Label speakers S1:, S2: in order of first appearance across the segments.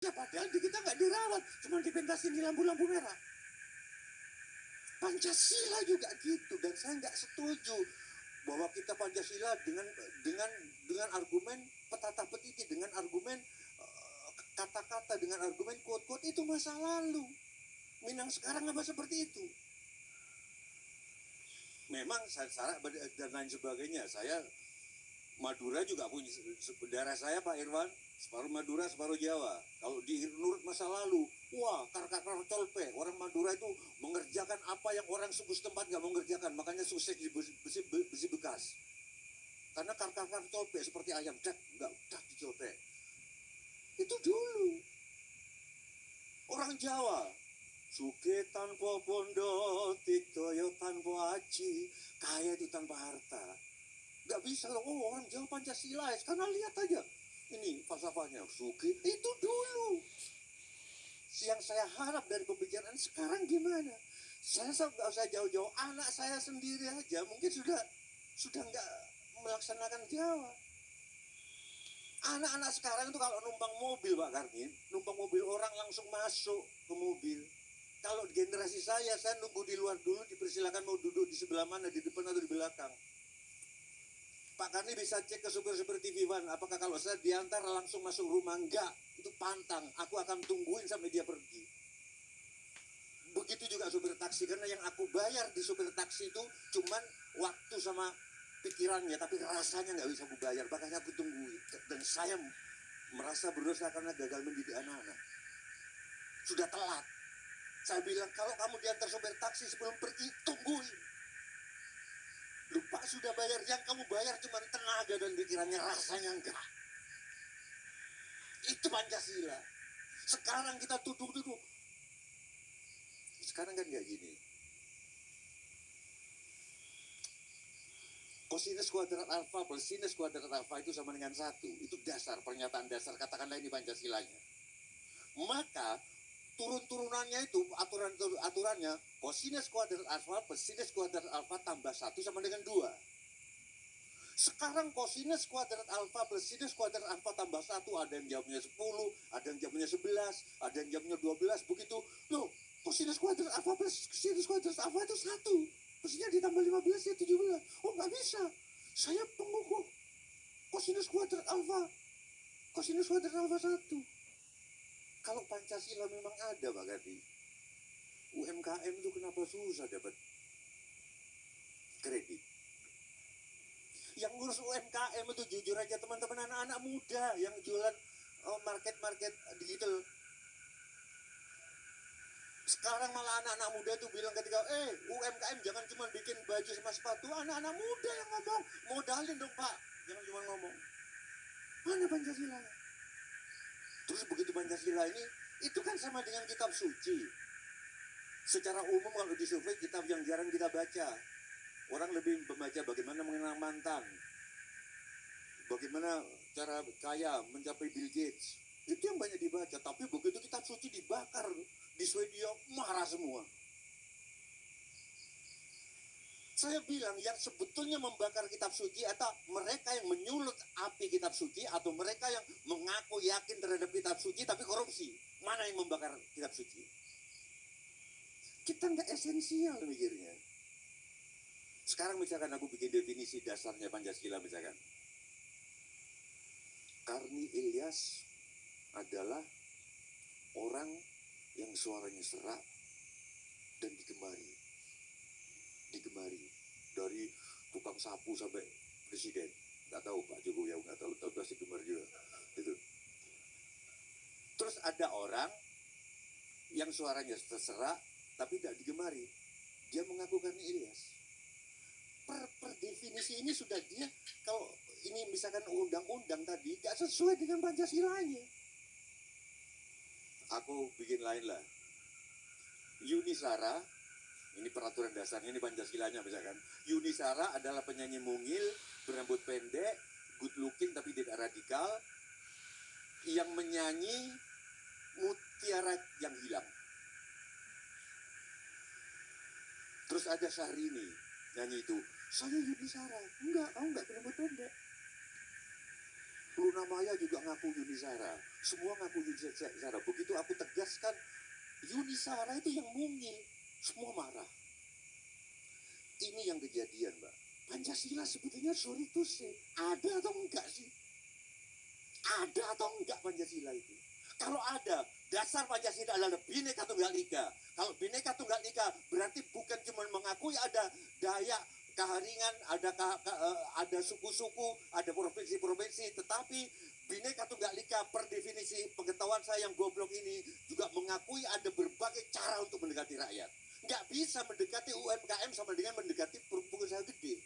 S1: Ya padahal di kita nggak dirawat, cuma dipentasin di lampu-lampu merah. Pancasila juga gitu, dan saya nggak setuju bahwa kita Pancasila dengan argumen petata petiti, dengan argumen kata-kata, dengan argumen quote-quote, itu masa lalu. Minang sekarang apa seperti itu? Memang syarat dan lain sebagainya. Saya Madura juga punya darah saya, Pak Irwan, separuh Madura, separuh Jawa. Kalau diurut masa lalu, wah, kar-kar colpe. Orang Madura itu mengerjakan apa yang orang suku setempat nggak mengerjakan, makanya sukses di besi bekas. Karena kar-kar colpe seperti ayam, nggak di colpe. Itu dulu. Orang Jawa, suke tanpa bondo, tiktoyo tanpa aji, kaya itu tanpa harta. Nggak bisa loh, oh orang Jawa Pancasila, karena lihat aja ini falsafahnya, suki itu dulu. Yang saya harap dari pembicaraan sekarang gimana? Saya nggak usah jauh-jauh, anak saya sendiri aja mungkin sudah nggak melaksanakan Jawa. Anak-anak sekarang itu kalau numpang mobil, Pak Karmin, numpang mobil orang langsung masuk ke mobil. Kalau generasi saya nunggu di luar dulu, dipersilakan mau duduk di sebelah mana, di depan atau di belakang. Pak Karni bisa cek ke supir-supir TV One, apakah kalau saya diantar langsung masuk rumah? Enggak, itu pantang. Aku akan tungguin sampai dia pergi. Begitu juga supir taksi, karena yang aku bayar di supir taksi itu cuman waktu sama pikirannya, tapi rasanya nggak bisa aku bayar, makanya aku tungguin. Dan saya merasa berdosa karena gagal mendidik anak-anak. Sudah telat. Saya bilang, kalau kamu diantar supir taksi sebelum pergi, tungguin. Lupa sudah bayar, yang kamu bayar cuma tenaga dan pikirannya, rasanya enggak. Itu Pancasila. Sekarang kita tuduh-tuduh. Sekarang kan kayak gini. Kosinus kuadrat alfa plus sinus kuadrat alfa itu sama dengan 1. Itu dasar, pernyataan dasar, katakanlah ini Pancasilanya. Maka turun-turunannya itu, aturannya, kosinus kuadrat alfa plus sinus kuadrat alfa tambah 1 sama dengan 2. Sekarang kosinus kuadrat alfa plus sinus kuadrat alfa tambah 1, ada yang jawabnya 10, ada yang jawabnya 11, ada yang jawabnya 12, begitu. Loh, kosinus kuadrat alfa plus sinus kuadrat alfa itu 1. Mestinya ditambah 15 ya 17. Oh, nggak bisa. Saya pengukur kosinus kuadrat alfa. Kosinus kuadrat alfa 1. Kalau Pancasila memang ada, Pak Gadi, UMKM itu kenapa susah dapat kredit? Yang ngurus UMKM itu jujur aja teman-teman, anak-anak muda yang jualan market digital. Sekarang malah anak-anak muda itu bilang ketika UMKM jangan cuma bikin baju sama sepatu. Anak-anak muda yang ngomong, modalin dong Pak, jangan cuma ngomong. Mana Pancasila? Terus begitu Pancasila ini, itu kan sama dengan kitab suci. Secara umum kalau disurvei kitab yang jarang kita baca. Orang lebih membaca bagaimana mengenang mantan, bagaimana cara kaya mencapai Bill Gates. Itu yang banyak dibaca. Tapi begitu kitab suci dibakar di Swedia, marah semua. Saya bilang yang sebetulnya membakar kitab suci atau mereka yang menyulut api kitab suci, atau mereka yang mengaku yakin terhadap kitab suci tapi korupsi. Mana yang membakar kitab suci? Kita nggak esensial mikirnya. Sekarang misalkan aku bikin definisi dasarnya Pancasila misalkan. Karni Ilyas adalah orang yang suaranya serak dan digemari. Dari tukang sapu sampai presiden. Nggak tahu Pak Jokowi, nggak tahu, tapi pasti gemar juga. Gitu. Terus ada orang yang suaranya terserak tapi tidak digemari. Dia mengaku Karni Ilyas. Per definisi ini sudah dia, kalau ini misalkan undang-undang tadi gak sesuai dengan Pancasilanya. Aku bikin lain lah. Yuni Shara, ini peraturan dasarnya, ini Pancasilanya misalkan. Yuni Shara adalah penyanyi mungil, berambut pendek, good looking tapi tidak radikal, yang menyanyi Mutiara yang Hilang. Terus ada Syahrini nyanyi itu, saya Yuni Shara. Enggak, kamu enggak berambut pendek. Luna Maya juga ngaku Yunisara. Semua ngaku Yunisara. Begitu aku tegaskan, Yunisara itu yang mungil. Semua marah. Ini yang kejadian, Mbak. Pancasila sebetulnya sorry to say, ada atau enggak sih? Ada atau enggak Pancasila itu? Kalau ada, dasar Pancasila adalah Bhinneka Tunggal Ika. Kalau Bhinneka Tunggal Ika berarti bukan cuma mengakui ada Dayak, Kaharingan, ada suku-suku, ada provinsi-provinsi, tetapi Bhinneka Tunggal Ika per definisi pengetahuan saya yang goblok ini juga mengakui ada berbagai cara untuk mendekati rakyat. Nggak bisa mendekati UMKM sama dengan mendekati pengusaha gede.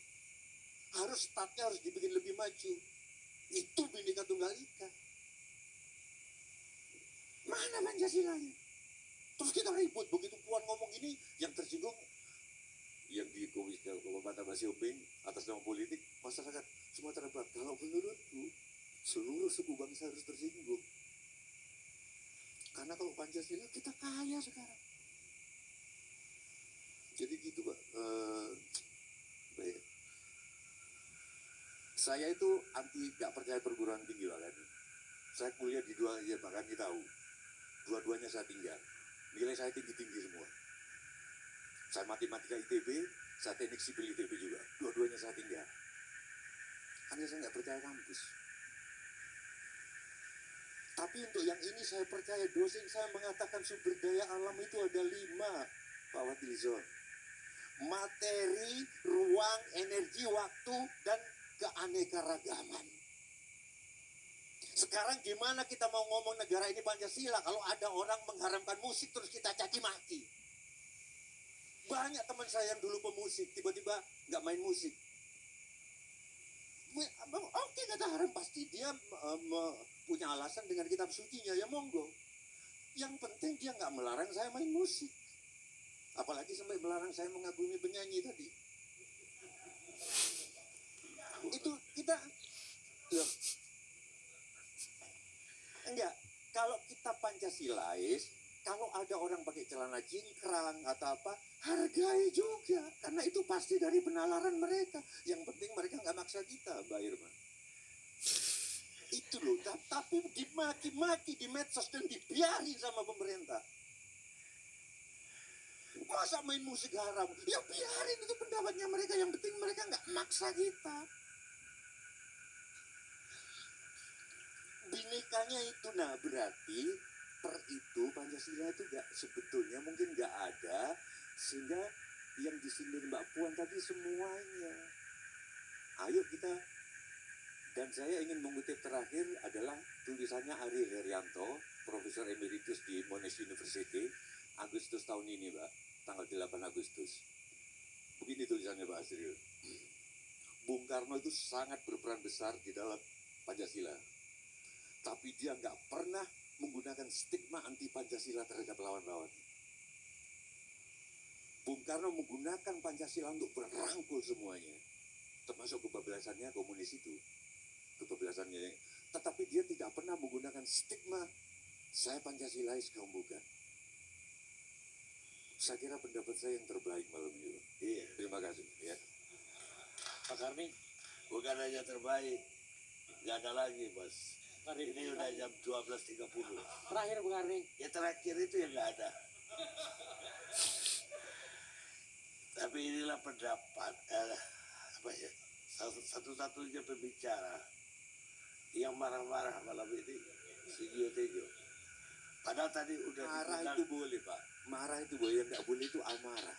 S1: Harus startnya harus dibikin lebih maju. Itu Bhinneka Tunggal Ika. Mana Pancasilanya? Terus kita ribut, begitu Puan ngomong ini, yang tersinggung, yang di Komisi Mata Basi Obeng, atas nama politik, masyarakat Sumatera Barat. Kalau menurutku, seluruh suku bangsa harus tersinggung. Karena kalau Pancasila, kita kaya sekarang. Jadi gitu, Pak. Baik. Saya itu anti gak percaya perguruan tinggi, Pak. Saya kuliah di dua, ya Pak Kami tahu. Dua-duanya saya tinggal. Nilai saya tinggi-tinggi semua. Saya matematika ITB, saya teknik sipil ITB juga. Dua-duanya saya tinggal. Hanya saya nggak percaya kampus. Tapi untuk yang ini saya percaya, dosen saya mengatakan sumber daya alam itu ada 5, Pak Wadilizon. Materi, ruang, energi, waktu, dan keanekaragaman. Sekarang gimana kita mau ngomong negara ini Pancasila kalau ada orang mengharamkan musik terus kita caci maki? Banyak teman saya yang dulu pemusik tiba-tiba nggak main musik. Oke, kata haram, pasti dia punya alasan dengan kitab sucinya, ya monggo. Yang penting dia nggak melarang saya main musik. Apalagi sampai melarang saya mengagumi penyanyi tadi. Itu kita loh. Enggak, kalau kita Pancasilais, kalau ada orang pakai celana cingkrang atau apa, hargai juga. Karena itu pasti dari penalaran mereka. Yang penting mereka nggak maksa kita, Mbak Irma. Itu loh, tapi dimaki-maki di medsos dan dibiarin sama pemerintah. Masa main musik haram? Ya biarin, itu pendapatnya mereka. Yang penting mereka nggak maksa kita. Binekanya itu, nah berarti per itu Pancasila itu gak, sebetulnya mungkin gak ada, sehingga yang disindir Mbak Puan tadi semuanya. Ayo kita, dan saya ingin mengutip terakhir adalah tulisannya Ari Herianto, Profesor Emeritus di Monash University, Agustus tahun ini, Mbak, tanggal 8 Agustus. Begini tulisannya, Pak Asril. Bung Karno itu sangat berperan besar di dalam Pancasila. Tapi dia nggak pernah menggunakan stigma anti Pancasila terhadap lawan-lawan. Bung Karno menggunakan Pancasila untuk berangkul semuanya, termasuk kebablasannya komunis itu, kebablasannya. Tetapi dia tidak pernah menggunakan stigma saya Pancasilais kaum bukan. Saya kira pendapat saya yang terbaik malam ini. Iya. Terima kasih. Ya.
S2: Pak Karni, bukan hanya terbaik, nggak ada lagi, Mas. Ini udah jam 12.30.
S3: Terakhir Bung Karni.
S2: Ya terakhir itu yang nggak ada. Tapi inilah pendapat apa ya, satu-satunya pembicara yang marah-marah malam ini, Sugio Tejo. Padahal tadi udah
S1: marah itu boleh, Pak. Marah itu boleh, yang nggak boleh itu amarah.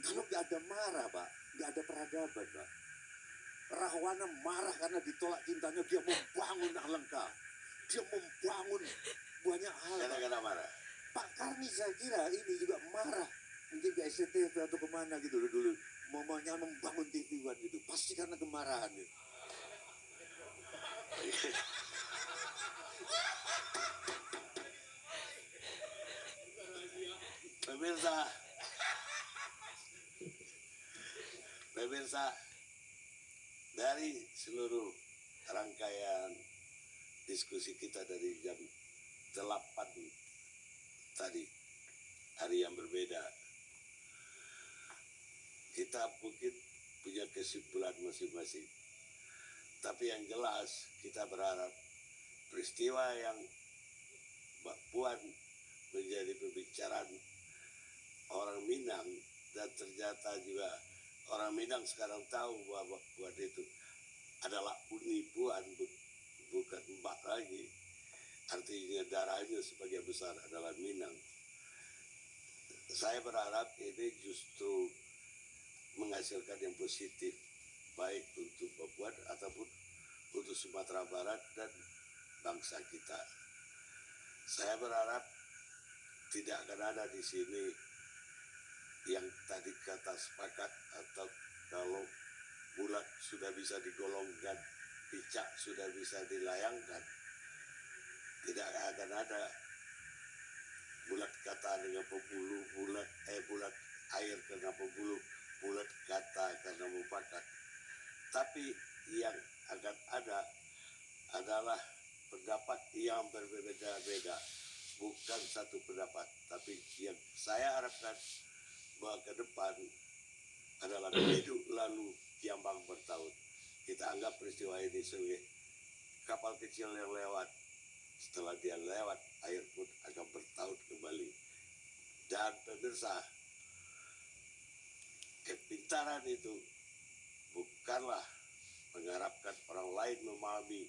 S1: Kalau nggak ada marah, Pak, nggak ada peradaban, Pak. Rahwana marah karena ditolak cintanya, dia membangun Alengka, dia membangun banyak hal.
S2: Gara-gara marah.
S1: Pak Karni saya kira ini juga marah, mungkin ke SCTV atau kemana gitu dulu, momennya membangun TV One gitu, pasti karena kemarahan gitu.
S2: Pemirsa, dari seluruh rangkaian diskusi kita dari jam 8 tadi, hari yang berbeda, kita mungkin punya kesimpulan masing-masing. Tapi yang jelas kita berharap peristiwa yang Mbak Puan menjadi pembicaraan orang Minang, dan ternyata juga orang Minang sekarang tahu bahwa Mbak Puan itu adalah Uni Puan, bukan Mbak lagi. Artinya darahnya sebagian besar adalah Minang. Saya berharap ini justru menghasilkan yang positif, baik untuk Papua ataupun untuk Sumatera Barat dan bangsa kita. Saya berharap tidak akan ada di sini yang tadi kata sepakat, atau kalau bulat sudah bisa digolongkan, picak sudah bisa dilayangkan, tidak akan ada bulat kata dengan pembuluh, bulat air karena pembuluh, bulat kata karena mufakat. Tapi yang akan ada adalah pendapat yang berbeda-beda, bukan satu pendapat. Tapi yang saya harapkan bahwa ke depan adalah hidup lalu kiambang bertaut. Kita anggap peristiwa ini sebagai kapal kecil yang lewat. Setelah dia lewat, air pun akan bertaut kembali. Dan pemirsa, kepintaran itu bukanlah mengharapkan orang lain memahami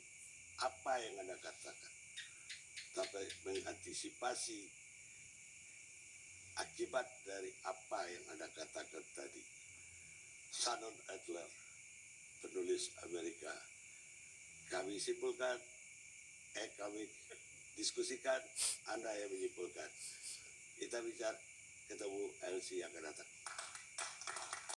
S2: apa yang Anda katakan, tapi mengantisipasi akibat dari apa yang Anda katakan tadi. Shannon Adler, penulis Amerika. Kami simpulkan, kami diskusikan, Anda yang menyimpulkan. Kita bicara, ketemu LC yang akan datang.